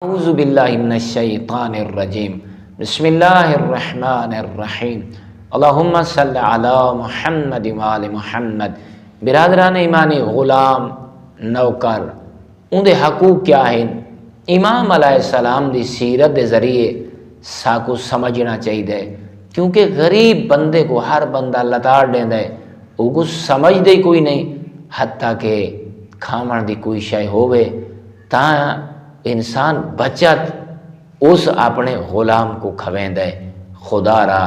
اعوذ باللہ من الشیطان الرجیم بسم اللہ الرحمن الرحیم اللہم صلی علی محمد وآل محمد۔ برادران ایمانی، غلام، نوکر، ان دے حقوق کیا ہیں؟ امام علیہ السلام دی سیرت دے ذریعے ساکو سمجھنا چاہیے، کیونکہ غریب بندے کو ہر بندہ لتاڑ دیندہ ہے، وہ کو سمجھ دے کوئی نہیں، حتیٰ کہ کھامن دی کوئی شے ہوئے تاں انسان بچت اس اپنے غلام کو کھویندہ ہے۔ خدا را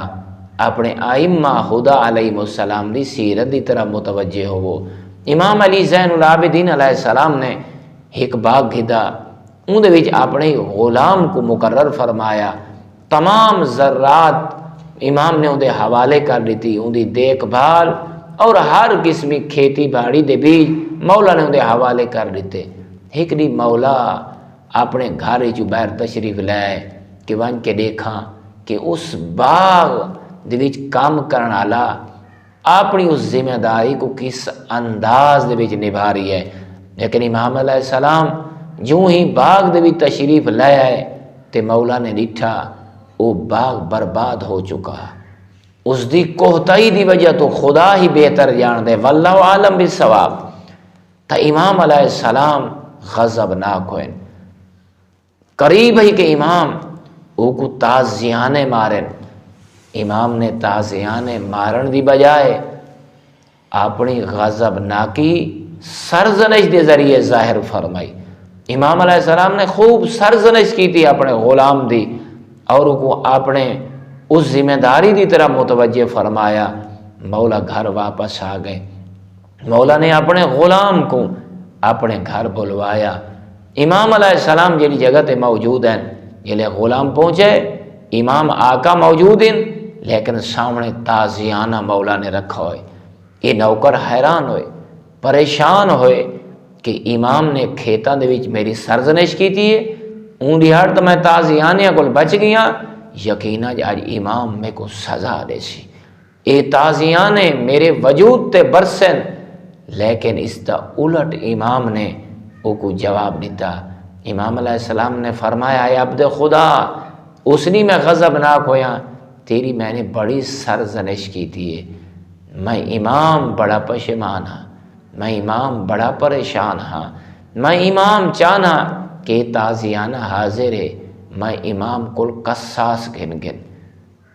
اپنے آئمہ خدا علیہ السلام دی سیرت دی طرح متوجہ ہو۔ امام علی زین العابدین علیہ السلام نے ایک باغ گھدا، ان دے وچ اپنے غلام کو مقرر فرمایا، تمام ذرات امام نے ان دے حوالے کر دیتی، ان دی دیکھ بھال اور ہر قسمی کھیتی باڑی دے بیج مولا نے ان دے حوالے کر دیتے۔ ایک دی مولا اپنے گھر جو باہر تشریف لائے کہ وہاں کے دیکھا کہ اس باغ دے وچ کام کرن والا اپنی اس ذمہ داری کو کس انداز دے وچ نبھا رہی ہے۔ لیکن امام علیہ السلام جو ہی باغ دے وچ تشریف لائے تے مولا نے دیکھا وہ باغ برباد ہو چکا، اس دی کوتاہی دی وجہ تو خدا ہی بہتر جان دے، واللہ عالم بالصواب۔ تا امام علیہ السلام غضبناک ہوئے، قریب ہی کہ امام او کو تازیانے مارن۔ امام نے تازیانے مارن دی بجائے اپنی غضبناکی سرزنش دے ذریعے ظاہر فرمائی۔ امام علیہ السلام نے خوب سرزنش کی تھی اپنے غلام دی، اور کو اپنے اس ذمہ داری دی طرح متوجہ فرمایا۔ مولا گھر واپس آ گئے، مولا نے اپنے غلام کو اپنے گھر بلوایا۔ امام علیہ السلام جیلی جگہ تے موجود ہیں، جیلے غلام پہنچے، امام آقا موجود ہیں، لیکن سامنے تازیانہ مولا نے رکھا ہوئے۔ یہ نوکر حیران ہوئے، پریشان ہوئے کہ امام نے کھیتاں دے وچ میری سرزنش کی تھی، اون دیہاڑ تو میں تازیانیہ کو بچ گیا، یقیناً آج امام میں کو سزا دے سی، اے تازیانے میرے وجود تے برسن۔ لیکن اس دا الٹ امام نے وہ کو جواب دیتا۔ امام علیہ السلام نے فرمایا، اے عبد خدا، اس نے میں غضبناک ہویا، تیری میں نے بڑی سرزنش کی تھی، میں امام بڑا پشیمان ہاں، میں امام بڑا پریشان ہاں، میں امام چاہنا کہ تازیانہ حاضر ہے، میں امام کل قصاص گن گن۔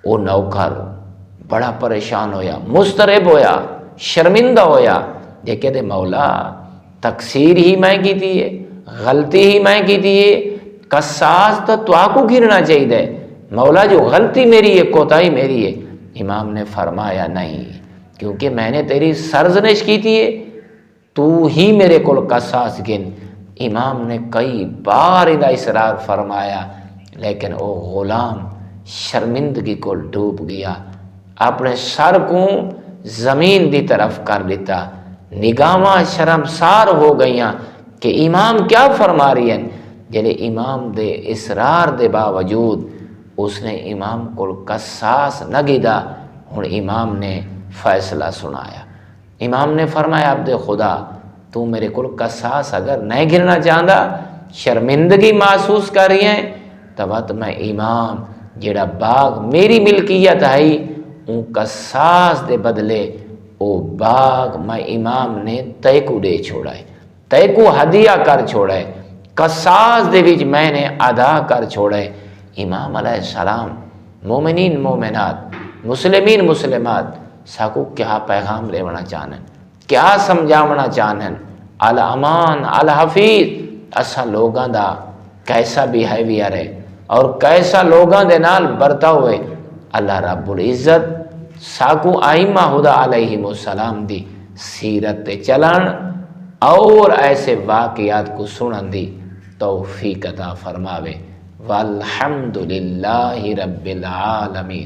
وہ نوکر بڑا پریشان ہویا، مضطرب ہویا، شرمندہ ہویا، دیکھے دے مولا تقصیر ہی میں کی تھی، غلطی ہی میں کی تھی، قصاص تو آپ کو گرنا چاہیے، مولا جو غلطی میری ہے، کوتاہی میری ہے۔ امام نے فرمایا نہیں، کیونکہ میں نے تیری سرزنش کی تھی، تو ہی میرے کو قصاص گن۔ امام نے کئی بار ادھا اصرار فرمایا، لیکن وہ غلام شرمندگی کو ڈوب گیا، اپنے سر کو زمین دی طرف کر دیتا، نگاہاں شرمسار ہو گئیاں کہ امام کیا فرما رہی ہیں۔ جلے امام دے اصرار دے باوجود اس نے امام کو قصاص نہ گیدا، ہن امام نے فیصلہ سنایا۔ امام نے فرمایا، عبد خدا، تو میرے کو قصاص اگر نہیں گرنا چاہتا، شرمندگی محسوس کر رہی ہیں، تب میں امام جڑا باغ میری ملکیت ہے ان قصاص دے بدلے او باغ میں امام نے تے کو دے چھوڑا ہے، تے کو ہدیہ کر چھوڑا ہے، قصاص دے وچ میں نے ادا کر چھوڑا ہے۔ امام علیہ السلام مومنین مومنات، مسلمین مسلمات ساکو کیا پیغام لیونا چاہنے، کیا سمجھاونا چاہنے، الامان الحفیظ اسا لوگاں دا کیسا بیہیویئر ہے اور کیسا لوگاں دے نال برتا ہوئے۔ اللہ رب العزت ساکو آئمہ خدا علیہ السلام دی سیرت تے چلن اور ایسے واقعات کو سنن دی توفیق عطا فرماوے۔ والحمدللہ رب العالمین۔